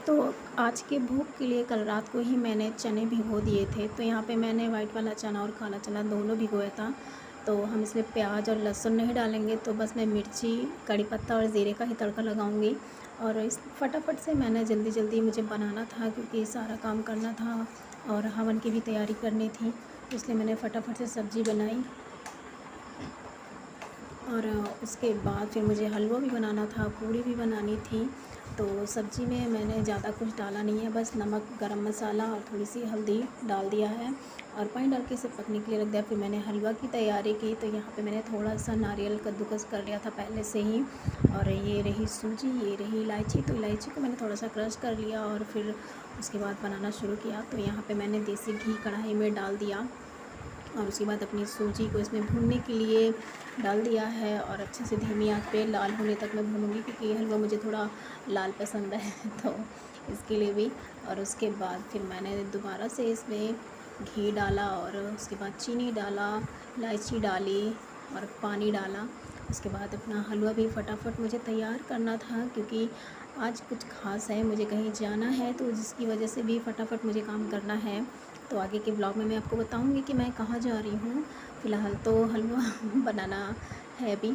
तो आज के भोग के लिए कल रात को ही मैंने चने भिगो दिए थे। तो यहाँ पे मैंने वाइट वाला चना और काला चना दोनों भिगोया था। तो हम इसमें प्याज और लहसुन नहीं डालेंगे, तो बस मैं मिर्ची, कड़ी पत्ता और ज़ीरे का ही तड़का लगाऊंगी। और इस फटाफट से मैंने जल्दी जल्दी मुझे बनाना था, क्योंकि सारा काम करना था और हवन की भी तैयारी करनी थी, इसलिए मैंने फटाफट से सब्ज़ी बनाई। और उसके बाद फिर मुझे हलवा भी बनाना था, पूड़ी भी बनानी थी। तो सब्ज़ी में मैंने ज़्यादा कुछ डाला नहीं है, बस नमक, गरम मसाला और थोड़ी सी हल्दी डाल दिया है और पानी डाल के इसे पकने के लिए रख दिया। फिर मैंने हलवा की तैयारी की। तो यहाँ पे मैंने थोड़ा सा नारियल कद्दूकस कर लिया था पहले से ही। और ये रही सूजी, ये रही इलायची। तो इलायची को मैंने थोड़ा सा क्रश कर लिया और फिर उसके बाद बनाना शुरू किया। तो यहाँ पर मैंने देसी घी कढ़ाई में डाल दिया और उसके बाद अपनी सूजी को इसमें भूनने के लिए डाल दिया है और अच्छे से धीमी आंच पे लाल होने तक मैं भूनूंगी, क्योंकि ये हलवा मुझे थोड़ा लाल पसंद है तो इसके लिए भी। और उसके बाद फिर मैंने दोबारा से इसमें घी डाला और उसके बाद चीनी डाला, इलायची डाली और पानी डाला। उसके बाद अपना हलवा भी फटाफट मुझे तैयार करना था, क्योंकि आज कुछ ख़ास है, मुझे कहीं जाना है, तो जिसकी वजह से भी फटाफट मुझे काम करना है। तो आगे के ब्लॉग में मैं आपको बताऊंगी कि मैं कहाँ जा रही हूँ। फ़िलहाल तो हलवा बनाना है अभी।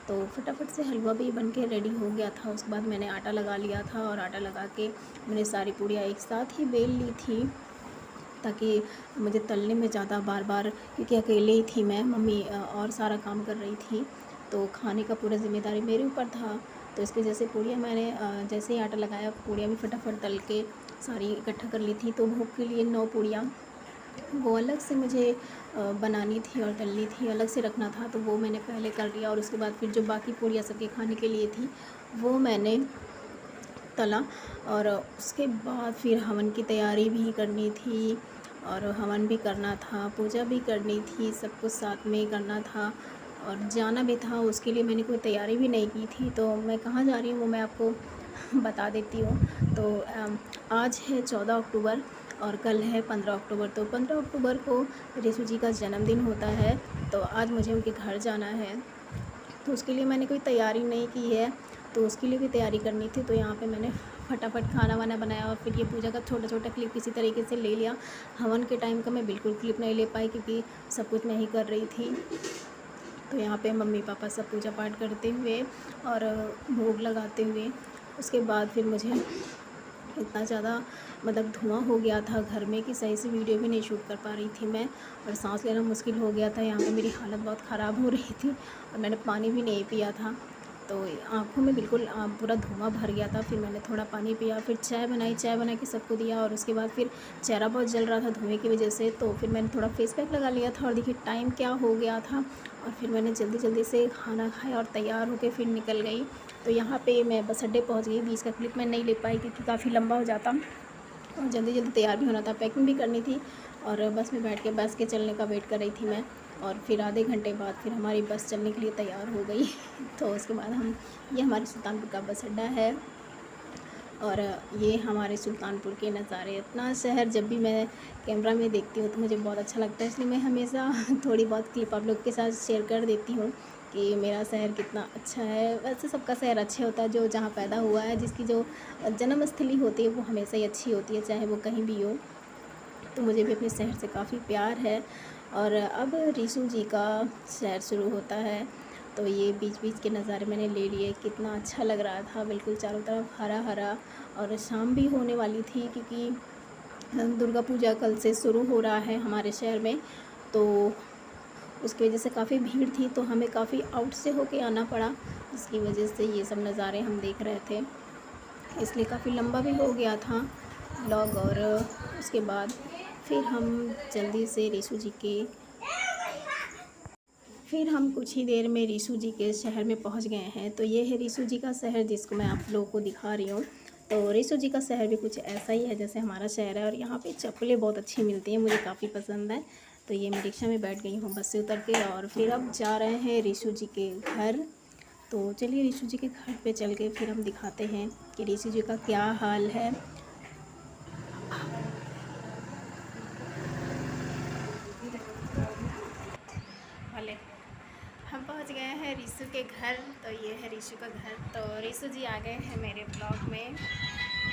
तो फटाफट से हलवा भी बन के रेडी हो गया था। उसके बाद मैंने आटा लगा लिया था और आटा लगा के मैंने सारी पूड़ियाँ एक साथ ही बेल ली थी, ताकि मुझे तलने में ज़्यादा बार बार, क्योंकि अकेले ही थी मैं, मम्मी और सारा काम कर रही थी, तो खाने का पूरा ज़िम्मेदारी मेरे ऊपर था। तो इसकी वजह से पूड़ियाँ मैंने जैसे ही आटा लगाया, पूड़ियाँ भी फटाफट तल के सारी इकट्ठा कर ली थी। तो भोग के लिए 9 पूड़ियाँ वो अलग से मुझे बनानी थी और तलनी थी, अलग से रखना था, तो वो मैंने पहले कर लिया। और उसके बाद फिर जो बाकी पूड़ियाँ सबके खाने के लिए थी वो मैंने तला। और उसके बाद फिर हवन की तैयारी भी करनी थी और हवन भी करना था, पूजा भी करनी थी, सब कुछ साथ में ही करना था और जाना भी था। उसके लिए मैंने कोई तैयारी भी नहीं की थी। तो मैं कहाँ जा रही हूँ वो मैं आपको बता देती हूँ। तो आज है 14 अक्टूबर और कल है 15 अक्टूबर। तो 15 अक्टूबर को रिशु जी का जन्मदिन होता है, तो आज मुझे उनके घर जाना है। तो उसके लिए मैंने कोई तैयारी नहीं की है, तो उसके लिए भी तैयारी करनी थी। तो यहाँ पे मैंने फटाफट खाना वाना बनाया और फिर ये पूजा का छोटा छोटा क्लिप किसी तरीके से ले लिया। हवन के टाइम का मैं बिल्कुल क्लिप नहीं ले पाई, क्योंकि सब कुछ मैं ही कर रही थी। तो यहाँ पे मम्मी पापा सब पूजा पाठ करते हुए और भोग लगाते हुए, उसके बाद फिर मुझे इतना ज़्यादा मतलब धुआं हो गया था घर में कि सही से वीडियो भी नहीं शूट कर पा रही थी मैं, और सांस लेना मुश्किल हो गया था। यहाँ पे मेरी हालत बहुत ख़राब हो रही थी और मैंने पानी भी नहीं पिया था, तो आँखों में बिल्कुल पूरा धुआं भर गया था। फिर मैंने थोड़ा पानी पिया, फिर चाय बनाई, चाय बना के सबको दिया और उसके बाद फिर चेहरा बहुत जल रहा था धुएँ की वजह से, तो फिर मैंने थोड़ा फेस पैक लगा लिया था। और देखिए टाइम क्या हो गया था, और फिर मैंने जल्दी जल्दी से खाना खाया और तैयार होकर फिर निकल गई। तो यहाँ पे मैं बस अड्डे पहुँच गई। बीच का क्लिप मैं नहीं ले पाई क्योंकि काफ़ी लंबा हो जाता और जल्दी जल्दी तैयार भी होना था, पैकिंग भी करनी थी और बस में बैठ के बस के चलने का वेट कर रही थी मैं। और फिर आधे घंटे बाद फिर हमारी बस चलने के लिए तैयार हो गई तो उसके बाद ये हमारे सुल्तानपुर का बस अड्डा है और ये हमारे सुल्तानपुर के नज़ारे। इतना शहर जब भी मैं कैमरा में देखती हूँ तो मुझे बहुत अच्छा लगता है, इसलिए मैं हमेशा थोड़ी बहुत क्लिप आप लोग के साथ शेयर कर देती हूँ कि मेरा शहर कितना अच्छा है। वैसे सबका शहर अच्छा होता है, जो जहाँ पैदा हुआ है, जिसकी जो जन्मस्थली होती है वो हमेशा ही अच्छी होती है, चाहे वो कहीं भी हो। तो मुझे भी अपने शहर से काफ़ी प्यार है। और अब रिशु जी का शहर शुरू होता है, तो ये बीच बीच के नज़ारे मैंने ले लिए। कितना अच्छा लग रहा था, बिल्कुल चारों तरफ हरा हरा। और शाम भी होने वाली थी क्योंकि दुर्गा पूजा कल से शुरू हो रहा है हमारे शहर में, तो उसकी वजह से काफ़ी भीड़ थी, तो हमें काफ़ी आउट से होके आना पड़ा, जिसकी वजह से ये सब नज़ारे हम देख रहे थे। इसलिए काफ़ी लंबा भी हो गया था व्लॉग। और उसके बाद फिर हम जल्दी से फिर हम कुछ ही देर में रिशु जी के शहर में पहुंच गए हैं। तो ये है रिशु जी का शहर, जिसको मैं आप लोगों को दिखा रही हूँ। तो रिशु जी का शहर भी कुछ ऐसा ही है जैसे हमारा शहर है, और यहाँ पे चप्पलें बहुत अच्छी मिलती हैं, मुझे काफ़ी पसंद है। तो ये मैं रिक्शा में बैठ गई हूँ बस से उतर के, और फिर अब जा रहे हैं रिशु जी के घर। तो चलिए रिशु जी के घर पे चल के फिर हम दिखाते हैं कि रिशु जी का क्या हाल है। भले हम पहुंच गए हैं रिशु के घर। तो ये है रिशु का घर। तो रिशु जी आ गए हैं मेरे ब्लॉग में,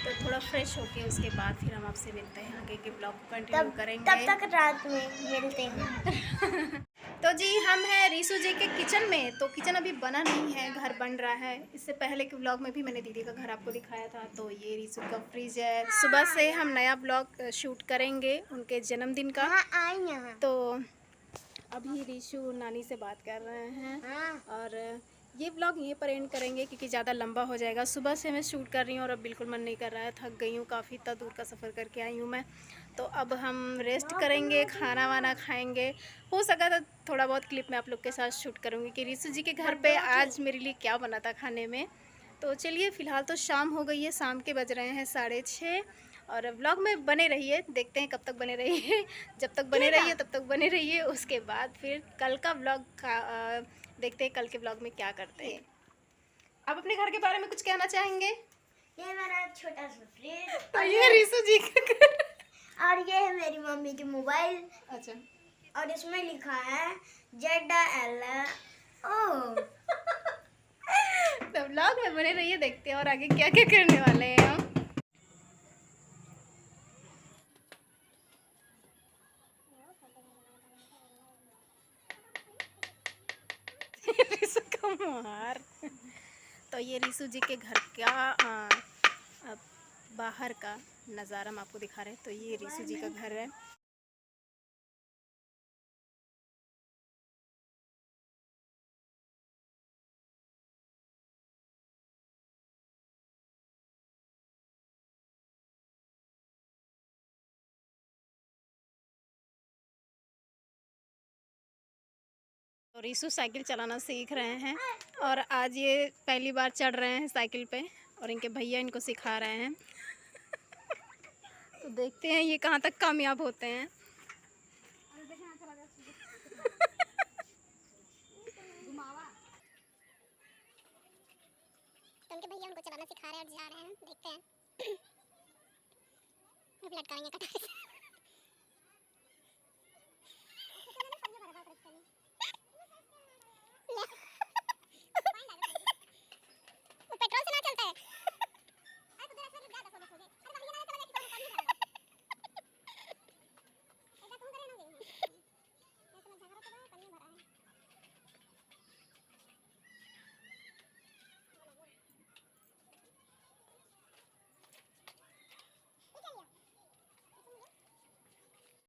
तो थोड़ा थोड़ा फ्रेश होके उसके बाद फिर हम आपसे मिलते हैं, आगे के ब्लॉग को कंटिन्यू करेंगे। तब तक रात में मिलते हैं। तो जी हम हैं रीशु जी के किचन में। तो किचन अभी बना नहीं है, घर बन रहा है। इससे पहले के ब्लॉग में भी मैंने दीदी का घर आपको दिखाया था। तो ये रीशु का फ्रिज है। सुबह से हम नया ब्लॉग शूट करेंगे उनके जन्मदिन का। तो अभी रीशु नानी से बात कर रहे हैं और ये ब्लॉग यहीं पर एंड करेंगे क्योंकि ज़्यादा लंबा हो जाएगा। सुबह से मैं शूट कर रही हूँ और अब बिल्कुल मन नहीं कर रहा है, थक गई हूँ, काफ़ी इतना दूर का सफ़र करके आई हूँ मैं। तो अब हम रेस्ट करेंगे, खाना वाना खाएंगे। हो सका तो थोड़ा बहुत क्लिप मैं आप लोग के साथ शूट करूँगी कि रीशु जी के घर पे आज मेरे लिए क्या बना था खाने में। तो चलिए फ़िलहाल तो शाम हो गई है, शाम के बज रहे हैं 6:30 और व्लॉग में बने रहिए। देखते हैं कब तक बने रहिए। जब तक बने रहिए तब तक बने रहिए। उसके बाद फिर कल का व्लॉग का देखते हैं कल के व्लॉग में क्या करते हैं। आप अपने घर के बारे में कुछ कहना चाहेंगे? ये मेरा छोटा सा फ्रिज तो ये रीशु जी का घर और ये है मेरी मम्मी की मोबाइल। अच्छा, और इसमें लिखा है ZL ओ। तो व्लॉग में बने रहिए, देखते हैं और आगे क्या क्या करने वाले हैं हम। रीशु का मुहार। तो ये रीशु जी के घर का बाहर का नज़ारा हम आपको दिखा रहे हैं। तो ये रीशु जी का घर है। तो रीशु साइकिल चलाना सीख रहे हैं और आज ये पहली बार चढ़ रहे हैं साइकिल पे और इनके भैया इनको सिखा रहे हैं। तो देखते हैं ये कहाँ तक कामयाब होते हैं। तो उनके भैया उनको चलाना सिखा रहे हैं और जा रहे हैं, देखते हैं। अब लटकाएंगे कटार से।